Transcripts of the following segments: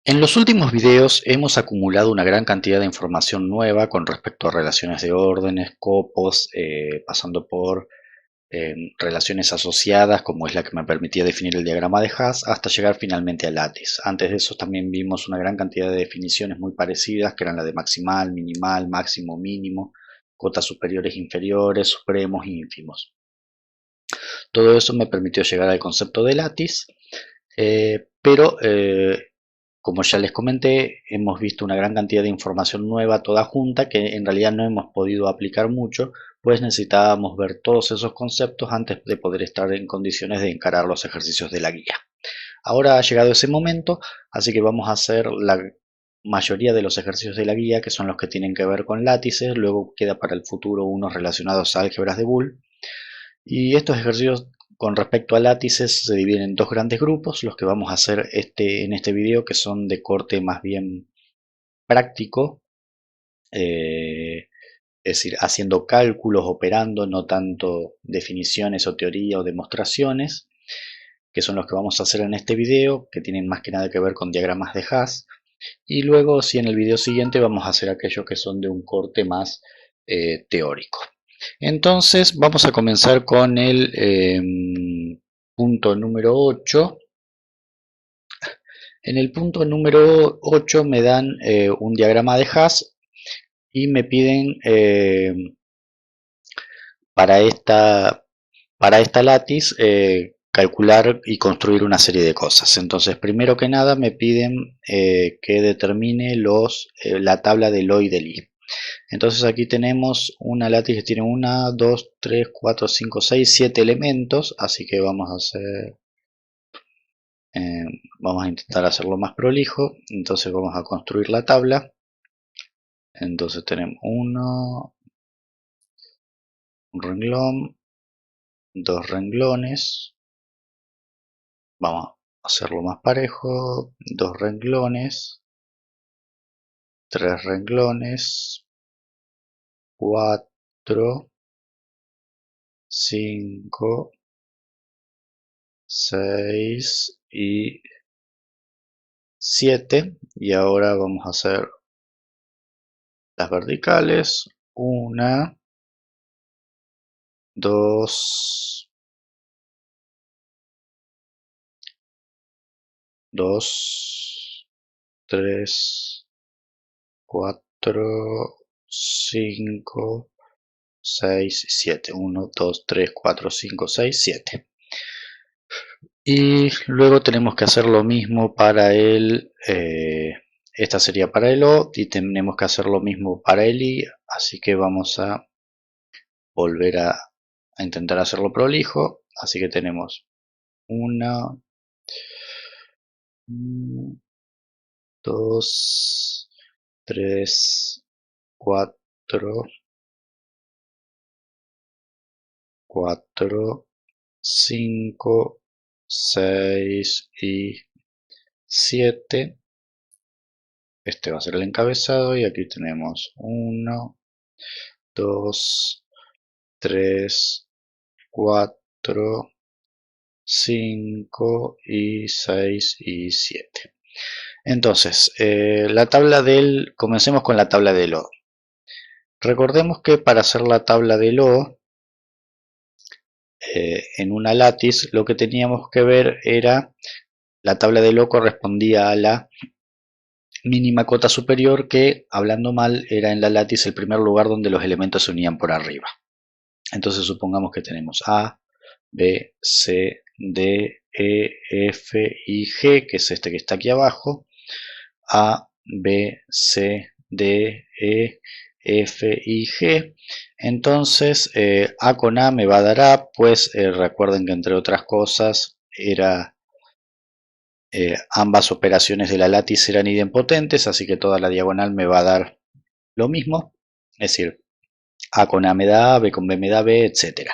En los últimos videos hemos acumulado una gran cantidad de información nueva con respecto a relaciones de órdenes, copos, pasando por relaciones asociadas, como es la que me permitía definir el diagrama de Haas, hasta llegar finalmente a lattice. Antes de eso también vimos una gran cantidad de definiciones muy parecidas, que eran la de maximal, minimal, máximo, mínimo, cotas superiores, inferiores, supremos y ínfimos. Todo eso me permitió llegar al concepto de lattice, pero como ya les comenté, hemos visto una gran cantidad de información nueva toda junta que en realidad no hemos podido aplicar mucho, pues necesitábamos ver todos esos conceptos antes de poder estar en condiciones de encarar los ejercicios de la guía. Ahora ha llegado ese momento, así que vamos a hacer la mayoría de los ejercicios de la guía, que son los que tienen que ver con látices. Luego queda para el futuro unos relacionados a álgebras de Boole. Y estos ejercicios con respecto a látices se dividen en dos grandes grupos, los que vamos a hacer en este video, que son de corte más bien práctico, es decir, haciendo cálculos, operando, no tanto definiciones o teoría o demostraciones, que son los que vamos a hacer en este video, que tienen más que nada que ver con diagramas de Haas. Y luego, si en el video siguiente vamos a hacer aquellos que son de un corte más teórico. Entonces vamos a comenzar con el punto número 8. En el punto número 8 me dan un diagrama de Haas y me piden para esta látiz calcular y construir una serie de cosas. Entonces, primero que nada me piden que determine la tabla del O y del I. Entonces aquí tenemos una látiz que tiene 1, 2, 3, 4, 5, 6, 7 elementos, así que eh, vamos a intentar hacerlo más prolijo. Entonces vamos a construir la tabla. Entonces tenemos un renglón, dos renglones, vamos a hacerlo más parejo, dos renglones, tres renglones, 4, 5, 6 y 7. Y ahora vamos a hacer las verticales, 1, 2, 3, 4, 5, 6, 7. 1, 2, 3, 4, 5, 6, 7. Y luego tenemos que hacer lo mismo para esta sería para el O, y tenemos que hacer lo mismo para el I, así que vamos a volver a intentar hacerlo prolijo. Así que tenemos 1, 2, 3, 4, 5, 6 y 7. Este va a ser el encabezado y aquí tenemos 1, 2, 3, 4, 5 y 6 y 7. Entonces, comencemos con la tabla del O. Recordemos que para hacer la tabla del O en una látiz, lo que teníamos que ver era la tabla del O correspondía a la mínima cota superior, que, hablando mal, era en la látiz el primer lugar donde los elementos se unían por arriba. Entonces supongamos que tenemos A, B, C, D, E, F y G, que es este que está aquí abajo. A, B, C, D, E, F y G. Entonces A con A me va a dar A, pues recuerden que entre otras cosas ambas operaciones de la látiz eran idempotentes, así que toda la diagonal me va a dar lo mismo. Es decir, A con A me da A, B con B me da B, etc.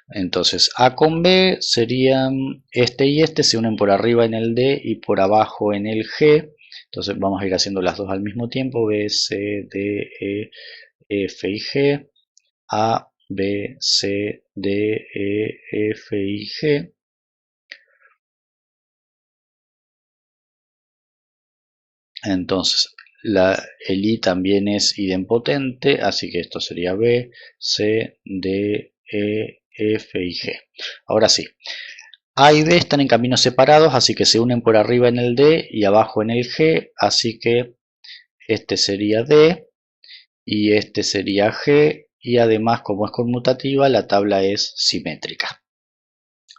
Entonces A con B serían este y este, se unen por arriba en el D y por abajo en el G. Entonces vamos a ir haciendo las dos al mismo tiempo: B, C, D, E, F y G. A, B, C, D, E, F y G. Entonces el I también es idempotente, así que esto sería B, C, D, E, F y G. Ahora sí, A y B están en caminos separados, así que se unen por arriba en el D y abajo en el G, así que este sería D y este sería G, y además, como es conmutativa, la tabla es simétrica.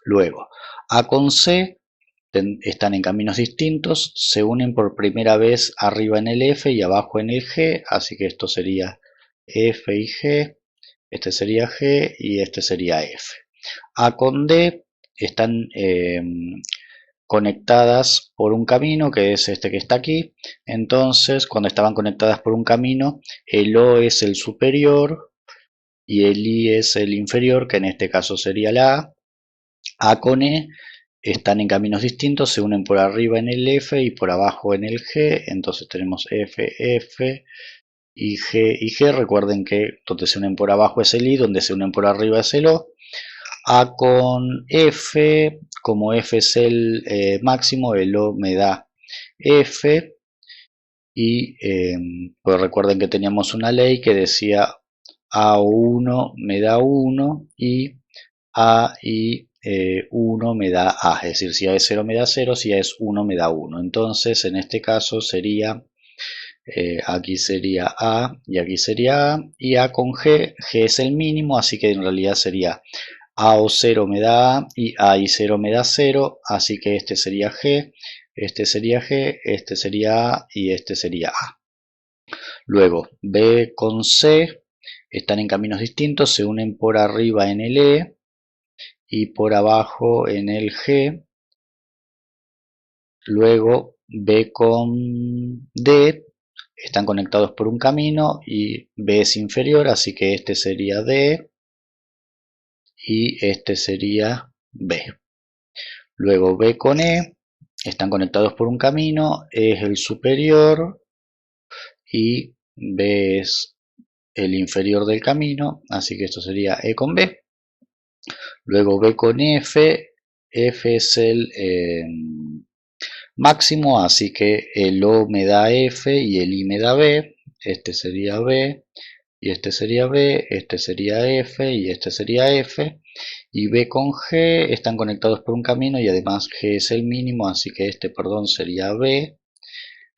Luego, A con C están en caminos distintos, se unen por primera vez arriba en el F y abajo en el G, así que esto sería F y G, este sería G y este sería F. A con D están conectadas por un camino, que es este que está aquí. Entonces, cuando estaban conectadas por un camino, el O es el superior y el I es el inferior, que en este caso sería la A. A con E están en caminos distintos, se unen por arriba en el F y por abajo en el G, entonces tenemos F, F y G. Recuerden que donde se unen por abajo es el I, donde se unen por arriba es el O. A con F, como F es el máximo, el O me da F, y pues recuerden que teníamos una ley que decía A1 me da 1 y A y 1 me da A, es decir, si A es 0 me da 0, si A es 1 me da 1. Entonces en este caso sería, aquí sería A y aquí sería A, y A con G, G es el mínimo, así que en realidad sería A o 0 me da A y A y 0 me da 0, así que este sería G, este sería G, este sería A y este sería A. Luego B con C están en caminos distintos, se unen por arriba en el E y por abajo en el G. Luego B con D están conectados por un camino y B es inferior, así que este sería D y este sería B. Luego B con E están conectados por un camino, E es el superior y B es el inferior del camino, así que esto sería E con B. Luego B con F, F es el máximo, así que el O me da F y el I me da B, este sería B y este sería B, este sería F y este sería F, y B con G están conectados por un camino y además G es el mínimo, así que este, perdón, sería B,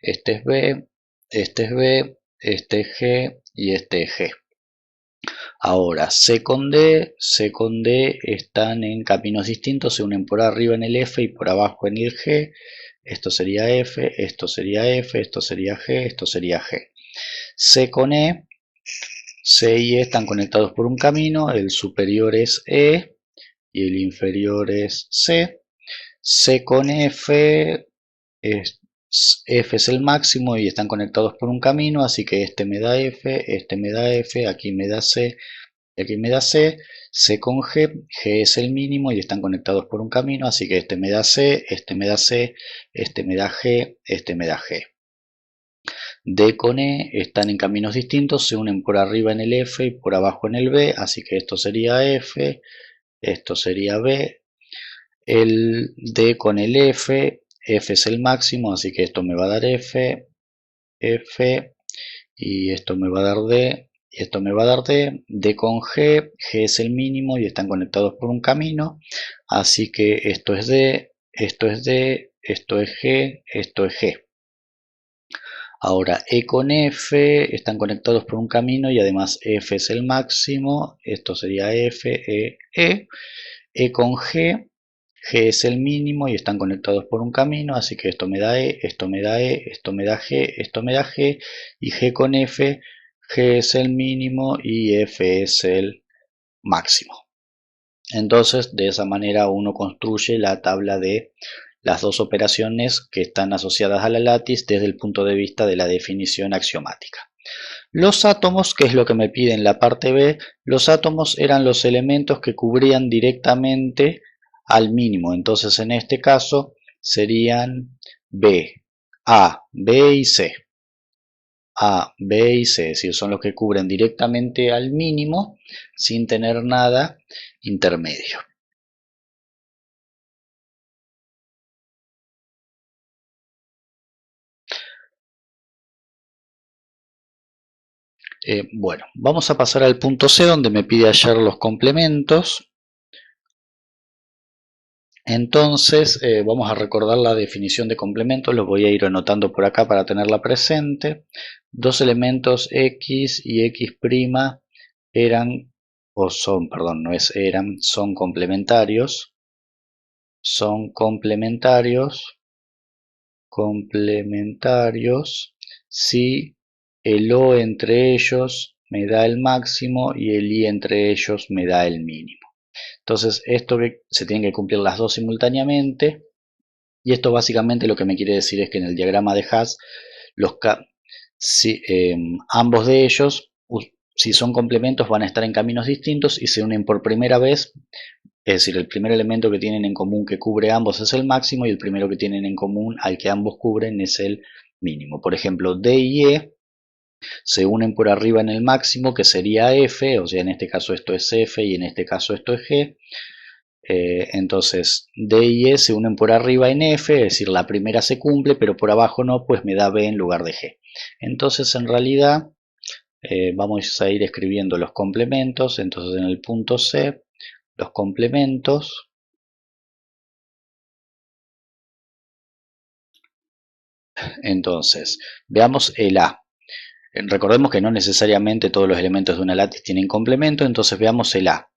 este es B, este es B, este es G y este es G. Ahora, C con D están en caminos distintos, se unen por arriba en el F y por abajo en el G. Esto sería F, esto sería F, esto sería G, esto sería G. C con E, C y E están conectados por un camino, el superior es E y el inferior es C. C con F, F es el máximo y están conectados por un camino, así que este me da F, este me da F, aquí me da C y aquí me da C. C con G, G es el mínimo y están conectados por un camino, así que este me da C, este me da C, este me da G, este me da G. D con E están en caminos distintos, se unen por arriba en el F y por abajo en el B, así que esto sería F, esto sería B. El D con el F, F es el máximo, así que esto me va a dar F, F, y esto me va a dar D, y esto me va a dar D. D con G, G es el mínimo y están conectados por un camino, así que esto es D, esto es D, esto es G, esto es G. Ahora E con F están conectados por un camino y además F es el máximo, esto sería F, E, E. E con G, G es el mínimo y están conectados por un camino, así que esto me da E, esto me da E, esto me da G, esto me da G, y G con F, G es el mínimo y F es el máximo. Entonces, de esa manera uno construye la tabla de las dos operaciones que están asociadas a la lattice desde el punto de vista de la definición axiomática. Los átomos, que es lo que me pide en la parte B, los átomos eran los elementos que cubrían directamente al mínimo. Entonces en este caso serían B, A, B y C. A, B y C, es decir, son los que cubren directamente al mínimo sin tener nada intermedio. Bueno, vamos a pasar al punto C donde me pide hallar los complementos. Entonces vamos a recordar la definición de complemento, los voy a ir anotando por acá para tenerla presente. Dos elementos x y x' eran, o son, perdón, no es eran, son complementarios. Son complementarios si el O entre ellos me da el máximo y el I entre ellos me da el mínimo. Entonces esto que se tienen que cumplir las dos simultáneamente, y esto básicamente lo que me quiere decir es que en el diagrama de Haas ambos de ellos, si son complementos, van a estar en caminos distintos y se unen por primera vez. Es decir, el primer elemento que tienen en común que cubre ambos es el máximo y el primero que tienen en común al que ambos cubren es el mínimo. Por ejemplo, D y E se unen por arriba en el máximo, que sería F, o sea, en este caso esto es F y en este caso esto es G. Entonces D y E se unen por arriba en F, es decir, la primera se cumple, pero por abajo no, pues me da B en lugar de G. Entonces en realidad vamos a ir escribiendo los complementos. Entonces en el punto C, los complementos Entonces, veamos el A. Recordemos que no necesariamente todos los elementos de una látiz tienen complemento, entonces veamos el A.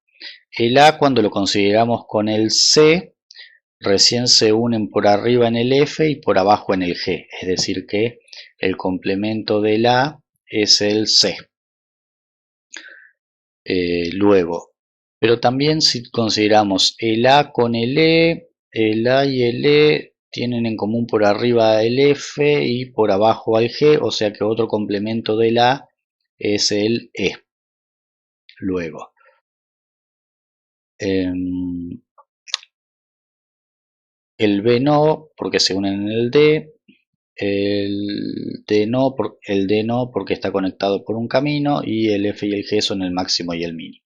El A, cuando lo consideramos con el C, recién se unen por arriba en el F y por abajo en el G, es decir que el complemento del A es el C. Luego, pero también si consideramos el A con el A y el E tienen en común por arriba el F y por abajo al G, o sea que otro complemento del A es el E. Luego, el B no, porque se unen en el D. El D no porque está conectado por un camino, y el F y el G son el máximo y el mínimo.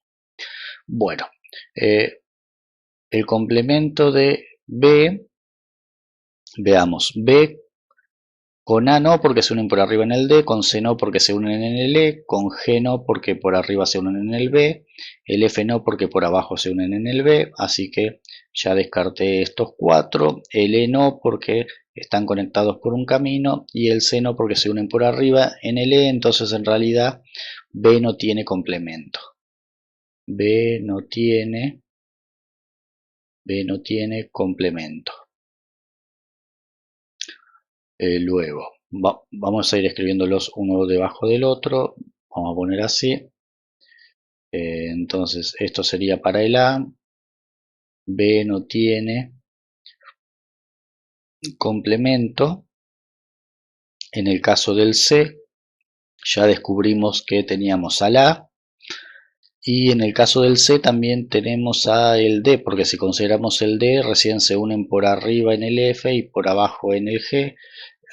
Bueno, el complemento de B, veamos, B con A no porque se unen por arriba en el D, con C no porque se unen en el E, con G no porque por arriba se unen en el B, el F no porque por abajo se unen en el B, así que ya descarté estos cuatro. El E no porque están conectados por un camino, y el C no porque se unen por arriba en el E. Entonces en realidad B no tiene complemento. B no tiene complemento. Luego, vamos a ir escribiéndolos uno debajo del otro. Vamos a poner así. Entonces, esto sería para el A. B no tiene complemento. En el caso del C, ya descubrimos que teníamos al A. Y en el caso del C también tenemos a el D, porque si consideramos el D, recién se unen por arriba en el F y por abajo en el G.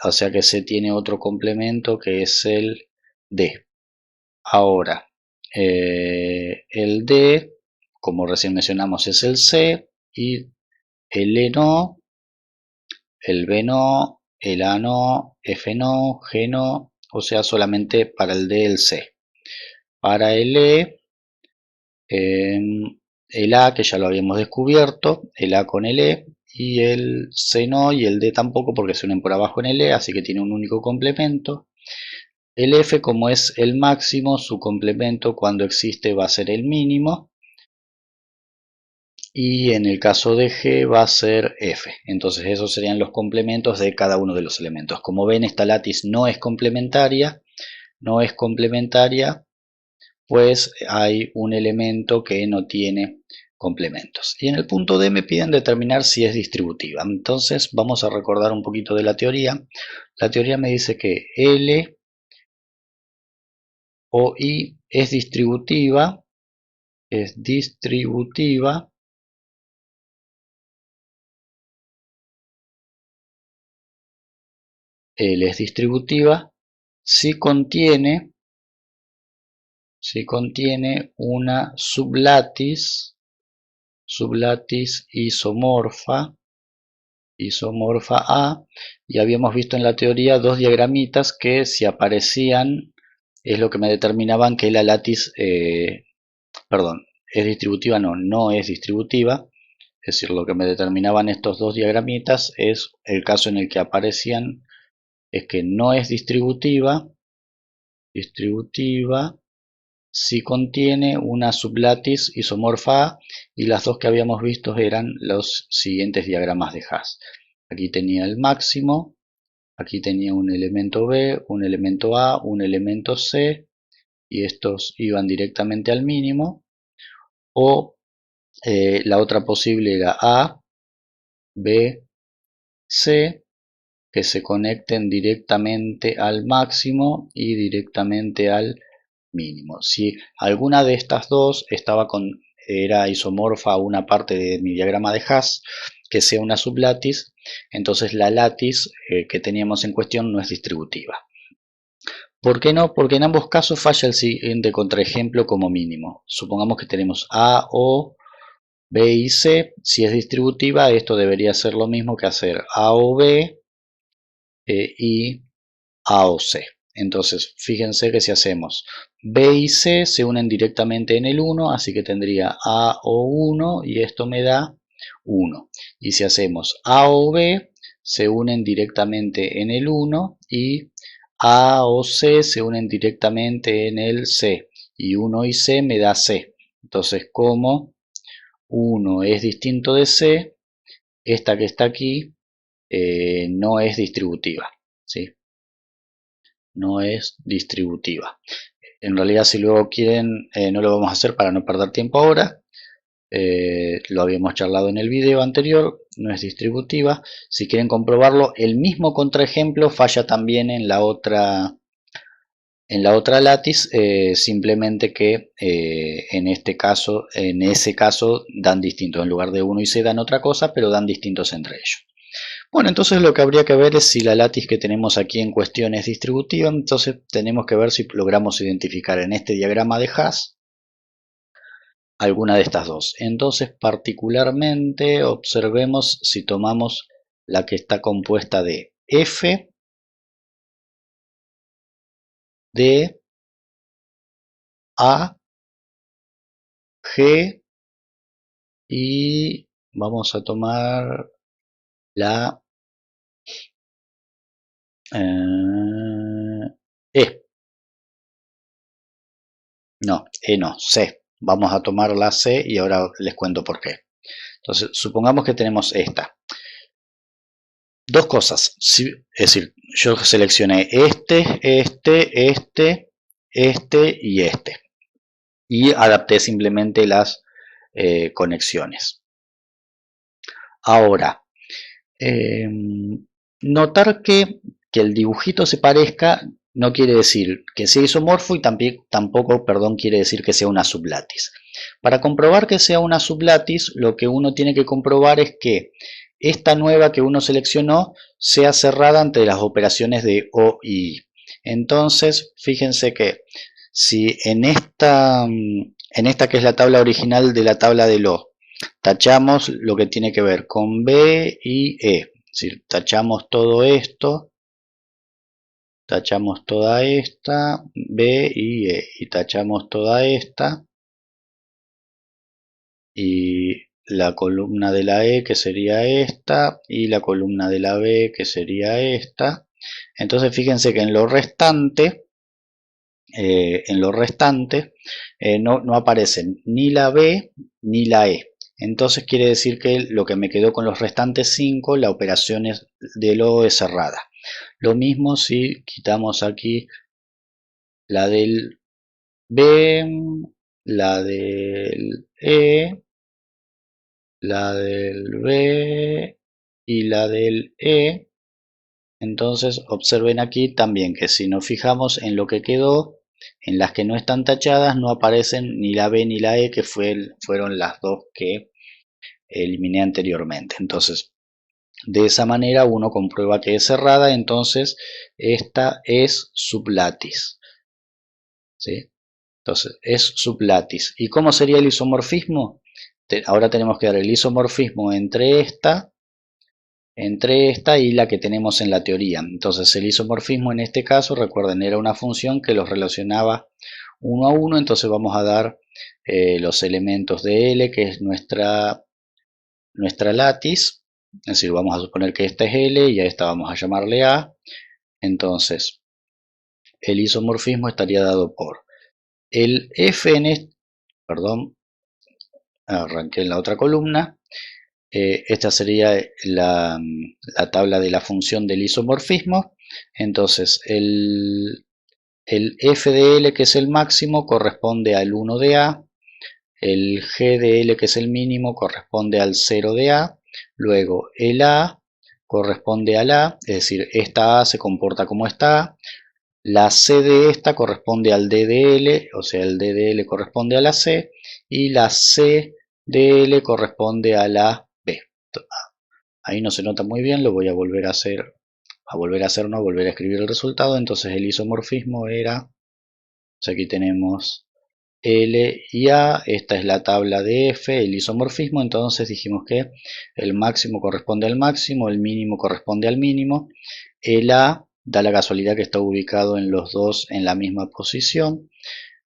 O sea que C tiene otro complemento que es el D. Ahora, el D, como recién mencionamos, es el C, y el E no, el B no, el A no, F no, G no, o sea, solamente para el D el C. Para el E, el A, que ya lo habíamos descubierto, el A con el E, y el C no, y el D tampoco porque se unen por abajo en el E, así que tiene un único complemento. El F, como es el máximo, su complemento cuando existe va a ser el mínimo. Y en el caso de G va a ser F. Entonces esos serían los complementos de cada uno de los elementos. Como ven, esta látiz no es complementaria. Pues hay un elemento que no tiene complementos. Y en el punto D me piden determinar si es distributiva. Entonces vamos a recordar un poquito de la teoría. La teoría me dice que L o I es distributiva. L es distributiva si contiene una sublátiz isomorfa A, y habíamos visto en la teoría dos diagramitas que si aparecían es lo que me determinaban que la látiz, perdón, es distributiva, no es distributiva. Es decir, lo que me determinaban estos dos diagramitas es el caso en el que aparecían, es que no es distributiva si contiene una sublátiz isomorfa A, y las dos que habíamos visto eran los siguientes diagramas de Haas. Aquí tenía el máximo, aquí tenía un elemento B, un elemento A, un elemento C, y estos iban directamente al mínimo, o la otra posible era A, B, C, que se conecten directamente al máximo y directamente al mínimo. Si alguna de estas dos era isomorfa a una parte de mi diagrama de Haas, que sea una sublátiz, entonces la látiz que teníamos en cuestión no es distributiva. ¿Por qué no? Porque en ambos casos falla el siguiente contraejemplo como mínimo. Supongamos que tenemos A, O, B y C. Si es distributiva, esto debería ser lo mismo que hacer A o B y A o C. Entonces, fíjense que si hacemos B y C se unen directamente en el 1, así que tendría A o 1 y esto me da 1. Y si hacemos A o B, se unen directamente en el 1 y A o C se unen directamente en el C. Y 1 y C me da C. Entonces, como 1 es distinto de C, esta que está aquí no es distributiva, ¿sí? No es distributiva. En realidad, si luego quieren, no lo vamos a hacer para no perder tiempo ahora. Lo habíamos charlado en el video anterior, no es distributiva. Si quieren comprobarlo, el mismo contraejemplo falla también en la otra látiz, simplemente que en ese caso dan distintos. En lugar de 1 y C dan otra cosa, pero dan distintos entre ellos. Bueno, entonces lo que habría que ver es si la látiz que tenemos aquí en cuestión es distributiva. Entonces tenemos que ver si logramos identificar en este diagrama de Haas alguna de estas dos. Entonces, particularmente, observemos si tomamos la que está compuesta de F, D, A, G y vamos a tomar la E. No, E no, C. Vamos a tomar la C y ahora les cuento por qué. Entonces, supongamos que tenemos esta. Dos cosas, es decir, yo seleccioné este y este. Y adapté simplemente las conexiones. Ahora, notar que el dibujito se parezca no quiere decir que sea isomorfo y tampoco, quiere decir que sea una sublátiz. Para comprobar que sea una sublátiz, lo que uno tiene que comprobar es que esta nueva que uno seleccionó sea cerrada ante las operaciones de O y I. Entonces, fíjense que si en esta que es la tabla original de la tabla del O, tachamos lo que tiene que ver con B y E, es decir, tachamos todo esto, tachamos toda esta, B y E, y tachamos toda esta, y la columna de la E que sería esta, y la columna de la B que sería esta. Entonces fíjense que en lo restante, no aparecen ni la B ni la E. Entonces quiere decir que lo que me quedó con los restantes 5, la operación del O es cerrada. Lo mismo si quitamos aquí la del B, la del E, la del B y la del E. Entonces observen aquí también que si nos fijamos en lo que quedó, en las que no están tachadas no aparecen ni la B ni la E, que fueron las dos que eliminé anteriormente. Entonces, de esa manera uno comprueba que es cerrada, entonces esta es sublátiz. ¿Sí? Entonces, es sublátiz. ¿Y cómo sería el isomorfismo? Ahora tenemos que dar el isomorfismo entre esta entre esta y la que tenemos en la teoría. Entonces el isomorfismo en este caso, recuerden, era una función que los relacionaba uno a uno, entonces vamos a dar los elementos de L, que es nuestra látiz, es decir, vamos a suponer que esta es L y a esta vamos a llamarle A. Entonces el isomorfismo estaría dado por el F perdón, arranqué en la otra columna. Esta sería la tabla de la función del isomorfismo. Entonces el f de L, que es el máximo, corresponde al 1 de A. El g de L, que es el mínimo, corresponde al 0 de A. Luego el A corresponde al A, es decir, esta A se comporta como esta A. La C de esta corresponde al D de L, o sea, el D de L corresponde a la C. Y la C de L corresponde a la B. Ahí no se nota muy bien, lo voy a volver a hacer, volver a escribir el resultado. Entonces el isomorfismo era, o sea, aquí tenemos L y A, esta es la tabla de F, el isomorfismo. Entonces dijimos que el máximo corresponde al máximo, el mínimo corresponde al mínimo, el A da la casualidad que está ubicado en los dos en la misma posición,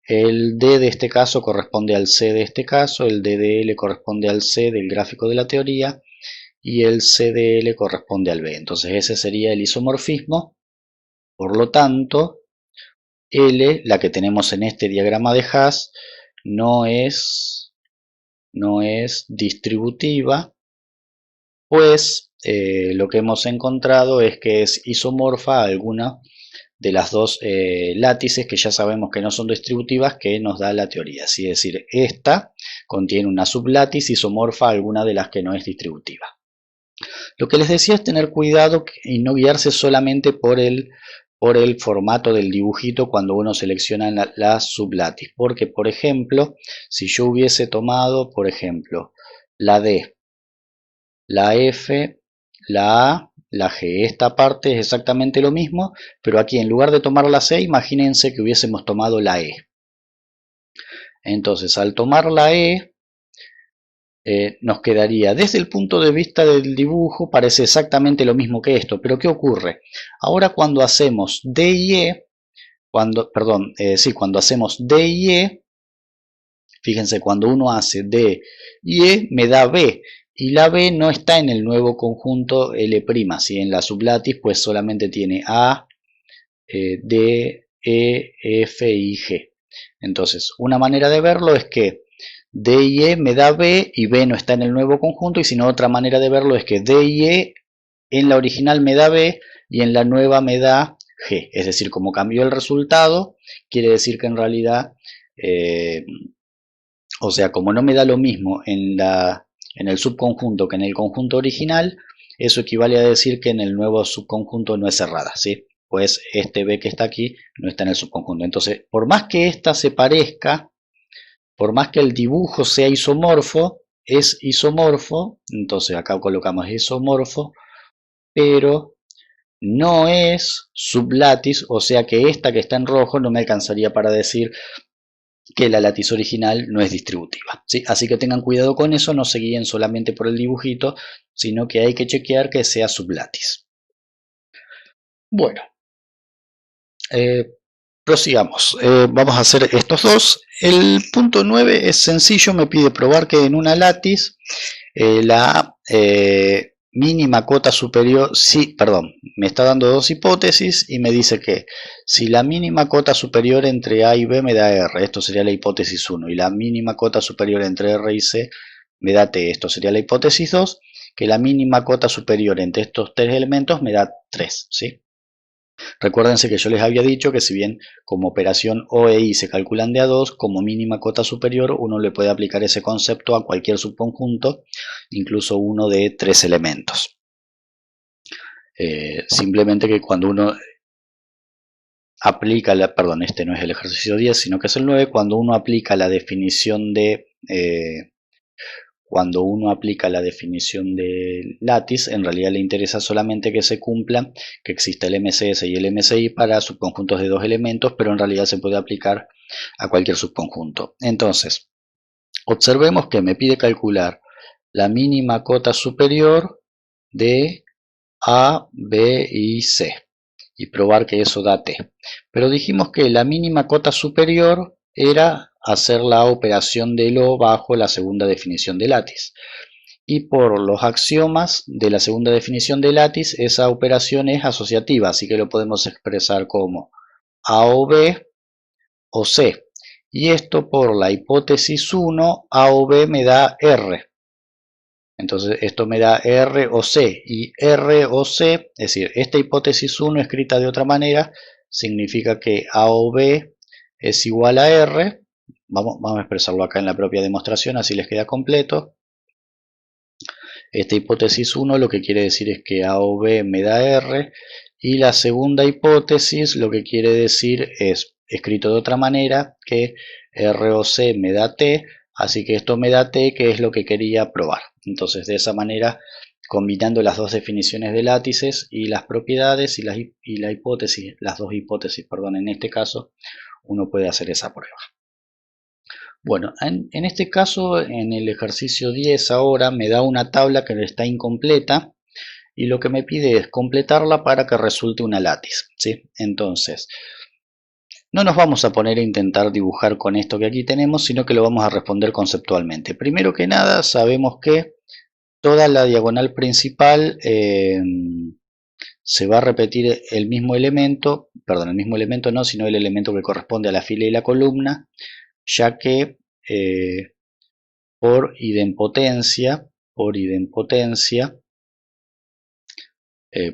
el D de este caso corresponde al C de este caso, el D de L corresponde al C del gráfico de la teoría y el C de L corresponde al B. Entonces ese sería el isomorfismo. Por lo tanto, L, la que tenemos en este diagrama de Haas, no es distributiva, pues lo que hemos encontrado es que es isomorfa a alguna de las dos látices que ya sabemos que no son distributivas que nos da la teoría. Es decir, esta contiene una sublátice isomorfa a alguna de las que no es distributiva. Lo que les decía es tener cuidado y no guiarse solamente por el formato del dibujito cuando uno selecciona la sublátice, porque por ejemplo, si yo hubiese tomado, por ejemplo, la D, la F, la A, la G, esta parte es exactamente lo mismo, pero aquí en lugar de tomar la C, imagínense que hubiésemos tomado la E. Entonces, al tomar la E, nos quedaría, desde el punto de vista del dibujo, parece exactamente lo mismo que esto, pero ¿qué ocurre? Ahora cuando hacemos D y E, cuando hacemos D y E, fíjense, cuando uno hace D y E me da B, y la B no está en el nuevo conjunto L', si en la sublátice pues solamente tiene A, D, E, F y G. Entonces, una manera de verlo es que D y E me da B y B no está en el nuevo conjunto, y si no, otra manera de verlo es que D y E en la original me da B y en la nueva me da G. Es decir, como cambió el resultado, quiere decir que en realidad, o sea, como no me da lo mismo en el subconjunto que en el conjunto original, eso equivale a decir que en el nuevo subconjunto no es cerrada, ¿sí? Pues este B que está aquí no está en el subconjunto. Entonces, por más que esta se parezca, por más que el dibujo sea isomorfo, es isomorfo, entonces acá colocamos isomorfo, pero no es sublátice, o sea que esta que está en rojo no me alcanzaría para decir que la látice original no es distributiva, ¿sí? Así que tengan cuidado con eso, no se guíen solamente por el dibujito, sino que hay que chequear que sea sublátice. Bueno, prosigamos. Vamos a hacer estos dos. El punto 9 es sencillo, me pide probar que en una látice la mínima cota superior, me está dando dos hipótesis y me dice que si la mínima cota superior entre A y B me da R, esto sería la hipótesis 1, y la mínima cota superior entre R y C me da T, esto sería la hipótesis 2, que la mínima cota superior entre estos tres elementos me da 3, ¿sí? Recuérdense que yo les había dicho que si bien como operación O e I se calculan de a 2, como mínima cota superior uno le puede aplicar ese concepto a cualquier subconjunto, incluso uno de 3 elementos. Simplemente que cuando uno aplica este no es el ejercicio 10, sino que es el 9, cuando uno aplica la definición de látice, en realidad le interesa solamente que se cumpla, que exista el MCS y el MCI para subconjuntos de 2 elementos, pero en realidad se puede aplicar a cualquier subconjunto. Entonces, observemos que me pide calcular la mínima cota superior de A, B y C y probar que eso da T. Pero dijimos que la mínima cota superior era hacer la operación de lo bajo la segunda definición de Lattice. Y por los axiomas de la segunda definición de Lattice, esa operación es asociativa, así que lo podemos expresar como A o B o C. Y esto por la hipótesis 1, A o B me da R. Entonces esto me da R o C. Y R o C, es decir, esta hipótesis 1 escrita de otra manera, significa que A o B es igual a R. Vamos a expresarlo acá en la propia demostración, así les queda completo. Esta hipótesis 1 lo que quiere decir es que A o B me da R, y la segunda hipótesis lo que quiere decir es, escrito de otra manera, que R o C me da T, así que esto me da T, que es lo que quería probar. Entonces de esa manera, combinando las dos definiciones de látices y las propiedades y la hipótesis, las dos hipótesis, perdón, en este caso, uno puede hacer esa prueba. Bueno, en este caso, en el ejercicio 10 ahora me da una tabla que está incompleta y lo que me pide es completarla para que resulte una látice, ¿sí? Entonces, no nos vamos a poner a intentar dibujar con esto que aquí tenemos, sino que lo vamos a responder conceptualmente. Primero que nada, sabemos que toda la diagonal principal se va a repetir el mismo elemento, perdón, el mismo elemento no, sino el elemento que corresponde a la fila y la columna, ya que por idempotencia,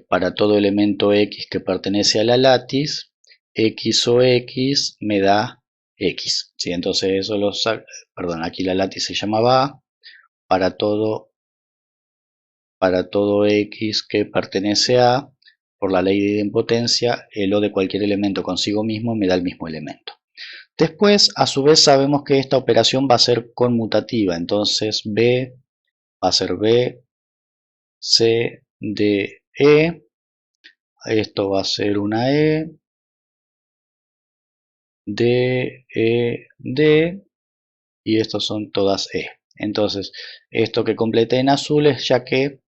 para todo elemento X que pertenece a la látice, X o X me da X, ¿sí? Entonces eso lo saco, perdón, aquí la látice se llamaba A, para todo X que pertenece a, por la ley de idempotencia, el O de cualquier elemento consigo mismo me da el mismo elemento. Después, a su vez, sabemos que esta operación va a ser conmutativa, entonces B va a ser B, C, D, E, esto va a ser una E, D, E, D, y estos son todas E. Entonces, esto que completé en azul es ya que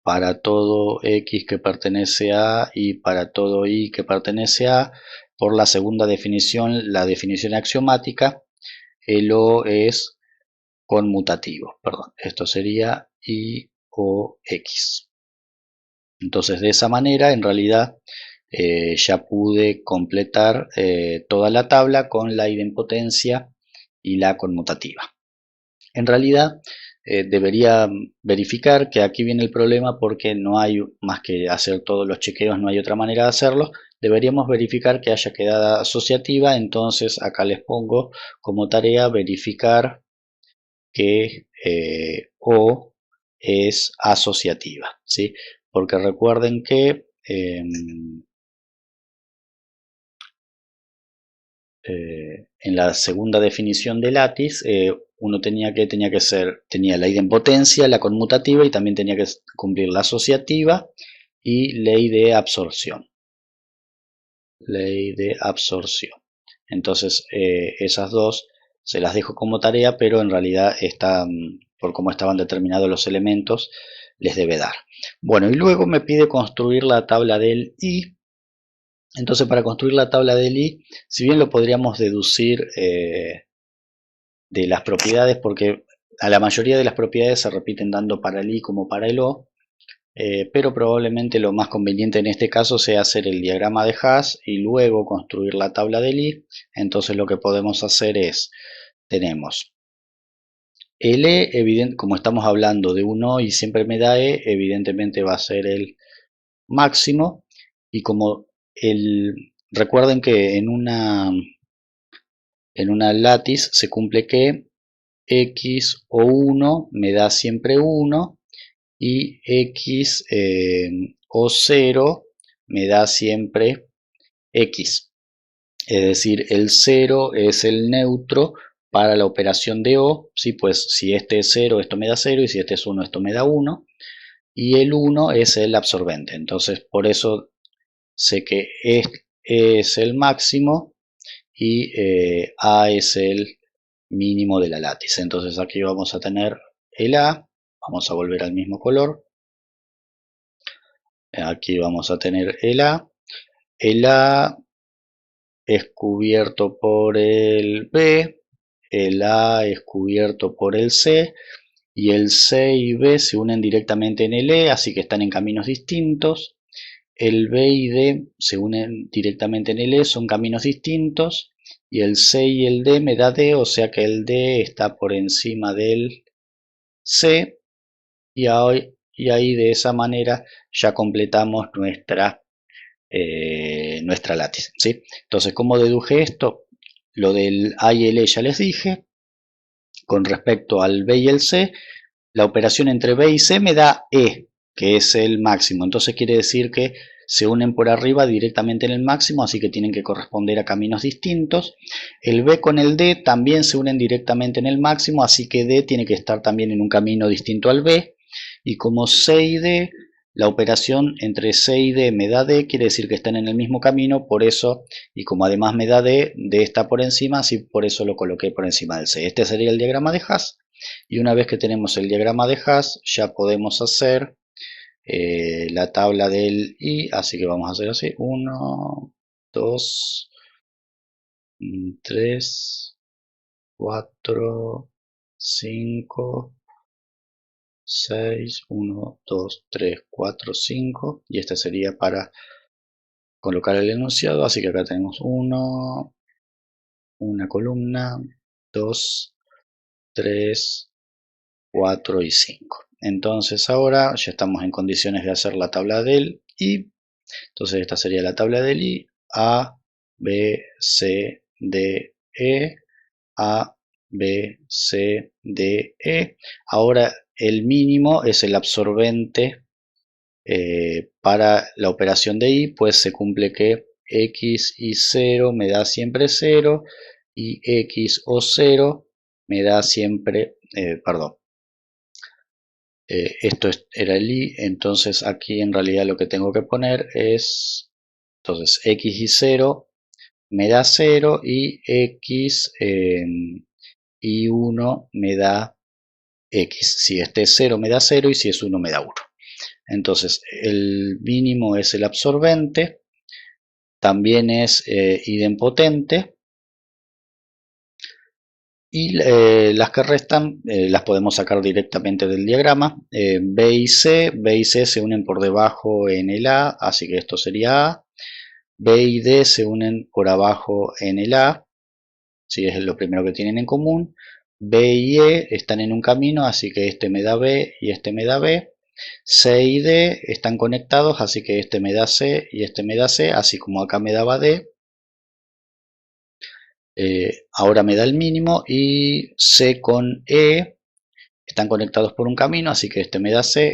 para todo X que pertenece a y para todo Y que pertenece a, por la segunda definición, la definición axiomática, el O es conmutativo. Perdón, esto sería Y o X. Entonces, de esa manera, en realidad, ya pude completar toda la tabla con la idempotencia y la conmutativa. En realidad, debería verificar que aquí viene el problema porque no hay más que hacer todos los chequeos, no hay otra manera de hacerlo. Deberíamos verificar que haya quedado asociativa, entonces acá les pongo como tarea verificar que O es asociativa, ¿sí? Porque recuerden que en la segunda definición de látice uno tenía la idempotencia, la conmutativa y también tenía que cumplir la asociativa y ley de absorción. Entonces esas dos se las dejo como tarea, pero en realidad por cómo estaban determinados los elementos les debe dar. Bueno, y luego me pide construir la tabla del I. Entonces, para construir la tabla del I, si bien lo podríamos deducir de las propiedades, porque a la mayoría de las propiedades se repiten tanto para el I como para el O, pero probablemente lo más conveniente en este caso sea hacer el diagrama de Hash y luego construir la tabla del I. Entonces lo que podemos hacer es, tenemos el E, como estamos hablando de un O y siempre me da E, evidentemente va a ser el máximo, y como recuerden que en una látice se cumple que X o 1 me da siempre 1 y X o 0 me da siempre X. Es decir, el 0 es el neutro para la operación de O, ¿sí? Pues si este es 0, esto me da 0, y si este es 1, esto me da 1, y el 1 es el absorbente. Entonces, por eso sé que es el máximo y A es el mínimo de la látice. Entonces aquí vamos a tener el A, Vamos a volver al mismo color. Aquí vamos a tener el A. El A es cubierto por el B. El A es cubierto por el C. Y el C y B se unen directamente en el E, así que están en caminos distintos. El B y D se unen directamente en el E, son caminos distintos. Y el C y el D me da D, o sea que el D está por encima del C. Y ahí de esa manera ya completamos nuestra látiz, ¿sí? Entonces, ¿cómo deduje esto? Lo del A y el E ya les dije. Con respecto al B y el C, la operación entre B y C me da E, que es el máximo. Entonces quiere decir que se unen por arriba directamente en el máximo, así que tienen que corresponder a caminos distintos. El B con el D también se unen directamente en el máximo, así que D tiene que estar también en un camino distinto al B. Y como C y D, la operación entre C y D me da D, quiere decir que están en el mismo camino, por eso, y como además me da D, D está por encima, así por eso lo coloqué por encima del C. Este sería el diagrama de Haas. Y una vez que tenemos el diagrama de Haas, ya podemos hacer la tabla del I, así que vamos a hacer así, 1, 2, 3, 4, 5, 6, 1, 2, 3, 4, 5, y este sería para colocar el enunciado, así que acá tenemos 1, una columna, 2, 3, 4 y 5. Entonces ahora ya estamos en condiciones de hacer la tabla del I. Entonces esta sería la tabla del I. A, B, C, D, E. A, B, C, D, E. Ahora el mínimo es el absorbente para la operación de I, pues se cumple que X y 0 me da siempre 0 y X o 0 me da siempre, perdón, esto era el I, entonces aquí en realidad lo que tengo que poner es, entonces X y 0 me da 0 y X y 1 me da X. Si este es 0 me da 0 y si es 1 me da 1. Entonces el mínimo es el absorbente, también es idempotente. Y las que restan las podemos sacar directamente del diagrama. B y C se unen por debajo en el A, así que esto sería A. B y D se unen por abajo en el A, si es lo primero que tienen en común. B y E están en un camino, así que este me da B y este me da B. C y D están conectados, así que este me da C y este me da C, así como acá me daba D. Ahora me da el mínimo, y C con E están conectados por un camino, así que este me da C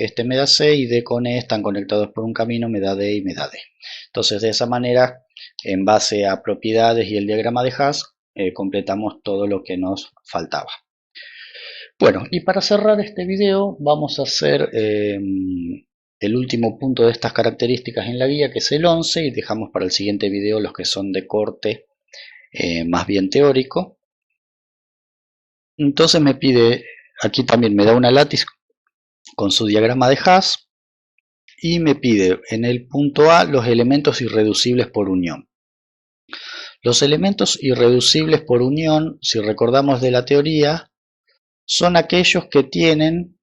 y D con E están conectados por un camino, me da D y me da D. Entonces de esa manera, en base a propiedades y el diagrama de Haas, completamos todo lo que nos faltaba. Bueno, y para cerrar este video vamos a hacer el último punto de estas características en la guía, que es el 11, y dejamos para el siguiente video los que son de corte más bien teórico. Entonces me pide, aquí también me da una látiz con su diagrama de Haas, y me pide en el punto A los elementos irreducibles por unión. Los elementos irreducibles por unión, si recordamos de la teoría, son aquellos que tienen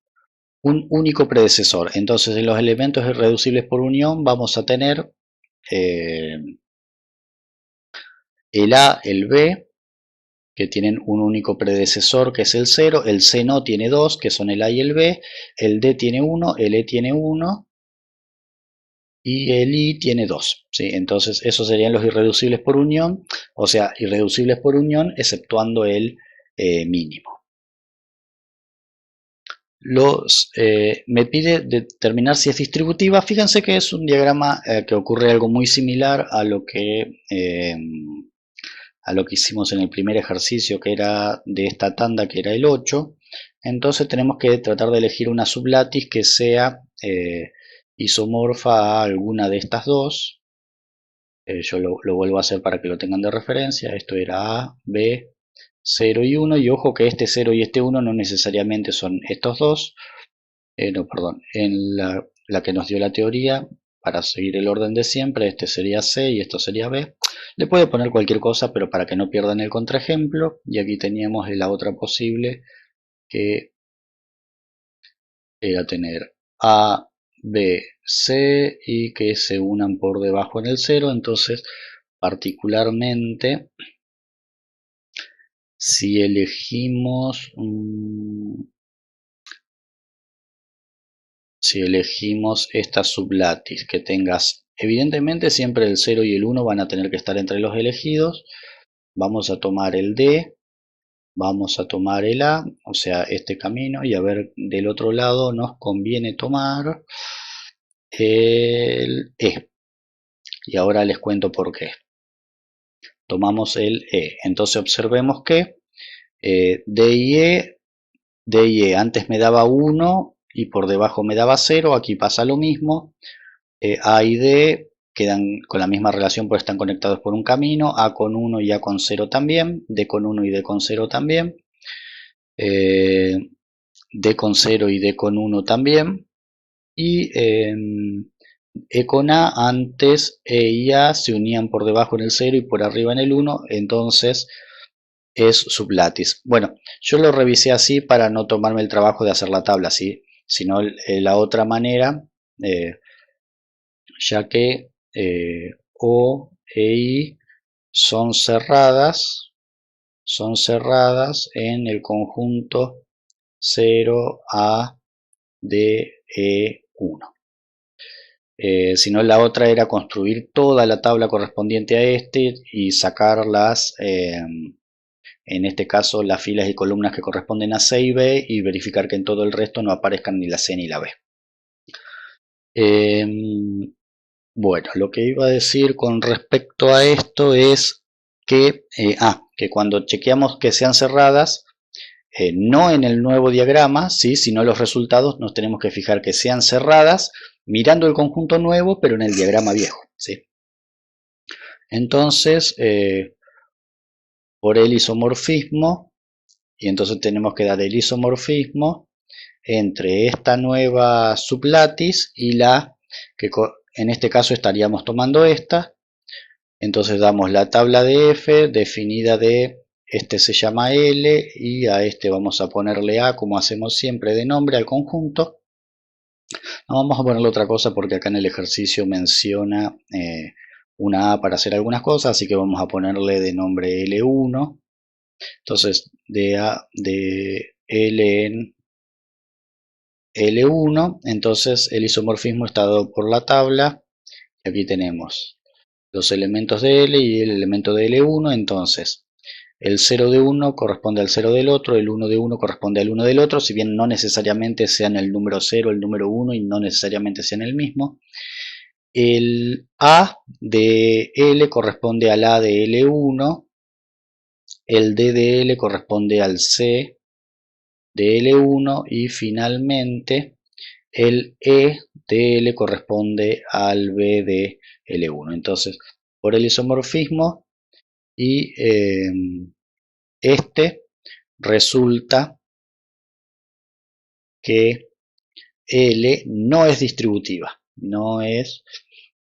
un único predecesor. Entonces en los elementos irreducibles por unión vamos a tener el A, el B, que tienen un único predecesor, que es el 0, el C no tiene 2, que son el A y el B, el D tiene 1, el E tiene 1, y el I tiene 2, ¿sí? Entonces esos serían los irreducibles por unión, o sea, irreducibles por unión exceptuando el mínimo. Me pide determinar si es distributiva. Fíjense que es un diagrama que ocurre algo muy similar a lo que hicimos en el primer ejercicio, que era de esta tanda, que era el 8. Entonces tenemos que tratar de elegir una sublátiz que sea isomorfa a alguna de estas dos. Yo lo vuelvo a hacer para que lo tengan de referencia. Esto era A, B, 0 y 1, y ojo que este 0 y este 1 no necesariamente son estos dos. no, perdón, en la que nos dio la teoría, para seguir el orden de siempre, este sería C y esto sería B. Le puede poner cualquier cosa, pero para que no pierdan el contraejemplo. Y aquí teníamos la otra posible, que era tener A, B, C y que se unan por debajo en el 0. Entonces, particularmente, si elegimos esta sublatis, que tengas, evidentemente siempre el 0 y el 1 van a tener que estar entre los elegidos. Vamos a tomar el D, vamos a tomar el A, o sea, este camino, y a ver, del otro lado nos conviene tomar el E. Y ahora les cuento por qué. Tomamos el E. Entonces observemos que D y E antes me daba 1 y por debajo me daba 0. Aquí pasa lo mismo. A y D quedan con la misma relación porque están conectados por un camino. A con 1 y A con 0 también. D con 1 y D con 0 también. D con 0 y D con 1 también. Y E con A, antes E y A se unían por debajo en el 0 y por arriba en el 1, entonces es sublatis. Bueno, yo lo revisé así para no tomarme el trabajo de hacer la tabla, ¿sí? Sino la otra manera, ya que O e I son cerradas en el conjunto 0 A D E 1. Si no, la otra era construir toda la tabla correspondiente a este y sacarlas, en este caso las filas y columnas que corresponden a C y B, y verificar que en todo el resto no aparezcan ni la C ni la B. Bueno, lo que iba a decir con respecto a esto es que, que cuando chequeamos que sean cerradas, no en el nuevo diagrama, ¿sí? Sino los resultados nos tenemos que fijar que sean cerradas mirando el conjunto nuevo, pero en el diagrama viejo, ¿sí? Entonces, por el isomorfismo, y entonces tenemos que dar el isomorfismo entre esta nueva sublatis y la que en este caso estaríamos tomando esta. Entonces damos la tabla de F definida de, este se llama L y a este vamos a ponerle A, como hacemos siempre, de nombre al conjunto. No vamos a ponerle otra cosa porque acá en el ejercicio menciona una A para hacer algunas cosas, así que vamos a ponerle de nombre L1. Entonces de L en L1, entonces el isomorfismo está dado por la tabla. Aquí tenemos los elementos de L y el elemento de L1, entonces el 0 de uno corresponde al 0 del otro, el 1 de uno corresponde al 1 del otro, si bien no necesariamente sean el número 0, el número 1 y no necesariamente sean el mismo. El A de L corresponde al A de L1, el D de L corresponde al C de L1 y finalmente el E de L corresponde al B de L1. Entonces, por el isomorfismo y resulta que L no es distributiva. No es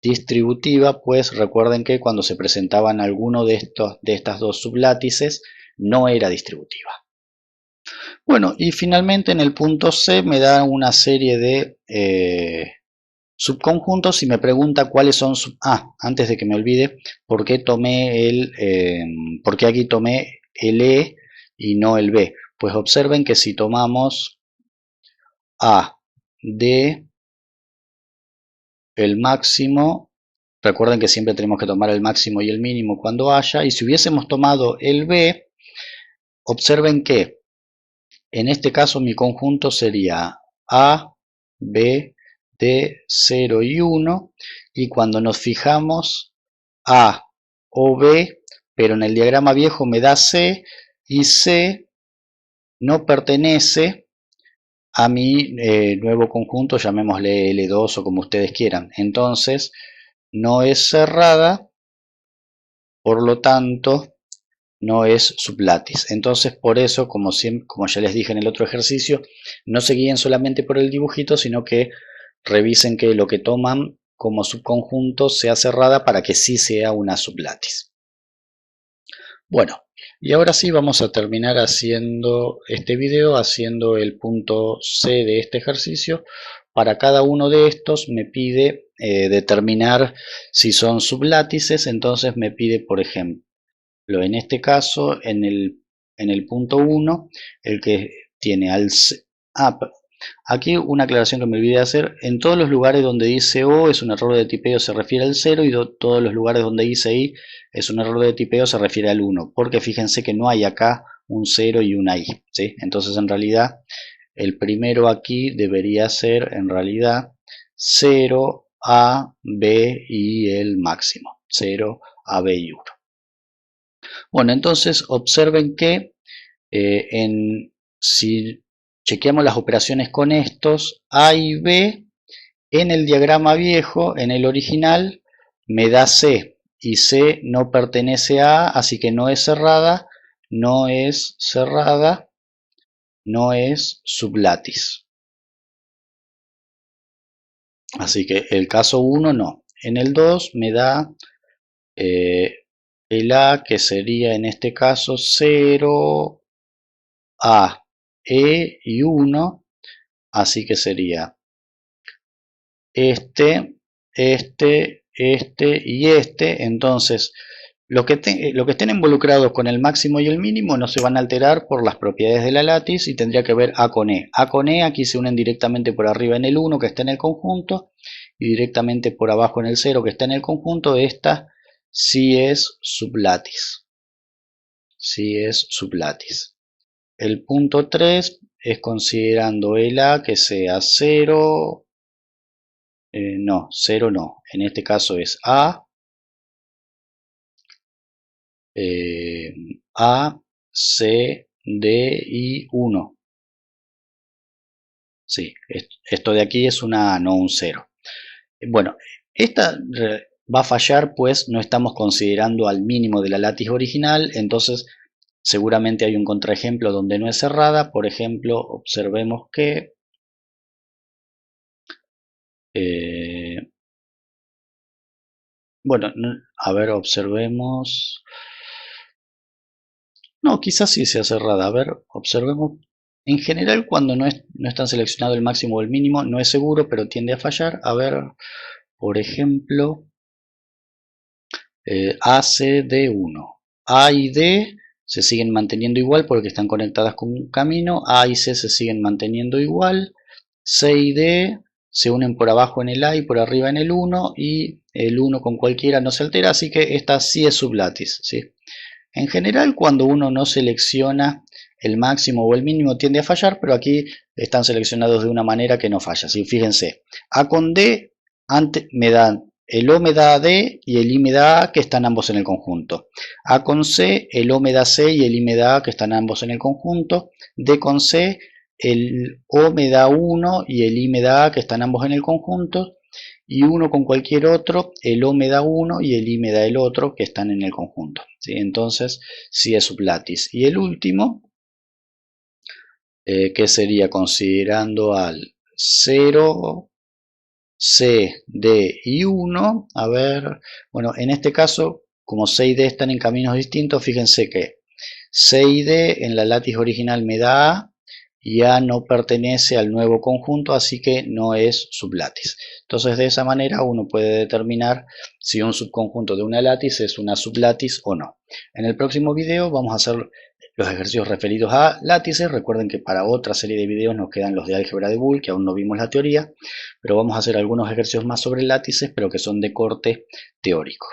distributiva, pues recuerden que cuando se presentaban alguno de estas dos sublátices no era distributiva. Bueno, y finalmente en el punto C me da una serie de subconjuntos y me pregunta cuáles son antes de que me olvide, ¿por qué por qué aquí tomé el E y no el B? Pues observen que si tomamos A de el máximo, recuerden que siempre tenemos que tomar el máximo y el mínimo cuando haya, y si hubiésemos tomado el B, observen que en este caso mi conjunto sería A, B, D, 0 y 1, y cuando nos fijamos A o B, pero en el diagrama viejo me da C, y C no pertenece a mi nuevo conjunto, llamémosle L2 o como ustedes quieran. Entonces no es cerrada, por lo tanto no es sublátice. Entonces, por eso, como ya les dije en el otro ejercicio, no se guíen solamente por el dibujito, sino que revisen que lo que toman como subconjunto sea cerrada para que sí sea una sublátice. Bueno, y ahora sí vamos a terminar haciendo este video, haciendo el punto C de este ejercicio. Para cada uno de estos me pide determinar si son sublátices, entonces me pide, por ejemplo, en este caso, en el punto 1, el que tiene aquí una aclaración que me olvidé de hacer: en todos los lugares donde dice O es un error de tipeo, se refiere al 0, y todos los lugares donde dice I es un error de tipeo, se refiere al 1, porque fíjense que no hay acá un 0 y una I, ¿sí? Entonces en realidad el primero aquí debería ser en realidad 0, A, B y el máximo, 0, A, B y 1. Bueno, entonces observen que si chequeamos las operaciones con estos, A y B, en el diagrama viejo, en el original, me da C, y C no pertenece a A, así que no es cerrada, no es cerrada, no es sublátice. Así que el caso 1 no. En el 2 me da el A, que sería en este caso 0, A, E y 1, así que sería este y este. Entonces, lo que estén involucrados con el máximo y el mínimo no se van a alterar por las propiedades de la látiz, y tendría que ver A con E. A con E aquí se unen directamente por arriba en el 1, que está en el conjunto, y directamente por abajo en el 0, que está en el conjunto. Esta sí es sublátice. Sí es sublátice. El punto 3 es considerando el A que sea 0. No, 0 no. En este caso es A, A, C, D y 1. Sí, esto de aquí es una A, no un 0. Bueno, esta va a fallar, pues no estamos considerando al mínimo de la látiz original. Entonces seguramente hay un contraejemplo donde no es cerrada. Por ejemplo, observemos que bueno, a ver, observemos. No, quizás sí sea cerrada. A ver, observemos. En general, cuando no está seleccionado el máximo o el mínimo, no es seguro, pero tiende a fallar. A ver, por ejemplo, ACD1. A y D se siguen manteniendo igual porque están conectadas con un camino. A y C se siguen manteniendo igual. C y D se unen por abajo en el A y por arriba en el 1, y el 1 con cualquiera no se altera, así que esta sí es sublátice, ¿sí? En general, cuando uno no selecciona el máximo o el mínimo, tiende a fallar, pero aquí están seleccionados de una manera que no falla, ¿sí? Fíjense, A con D me dan el O me da D y el I me da A, que están ambos en el conjunto. A con C, el O me da C y el I me da A, que están ambos en el conjunto. D con C, el O me da 1 y el I me da A, que están ambos en el conjunto. Y 1 con cualquier otro, el O me da 1 y el I me da el otro, que están en el conjunto, ¿sí? Entonces sí es sublátice. Y el último, que sería considerando al 0, C, D y 1. A ver, bueno, en este caso, como C y D están en caminos distintos, fíjense que C y D en la látiz original me da A, y A no pertenece al nuevo conjunto, así que no es sublátice. Entonces de esa manera uno puede determinar si un subconjunto de una látiz es una sublátice o no. En el próximo video vamos a hacer los ejercicios referidos a látices. Recuerden que para otra serie de videos nos quedan los de álgebra de Boole, que aún no vimos la teoría, pero vamos a hacer algunos ejercicios más sobre látices, pero que son de corte teórico.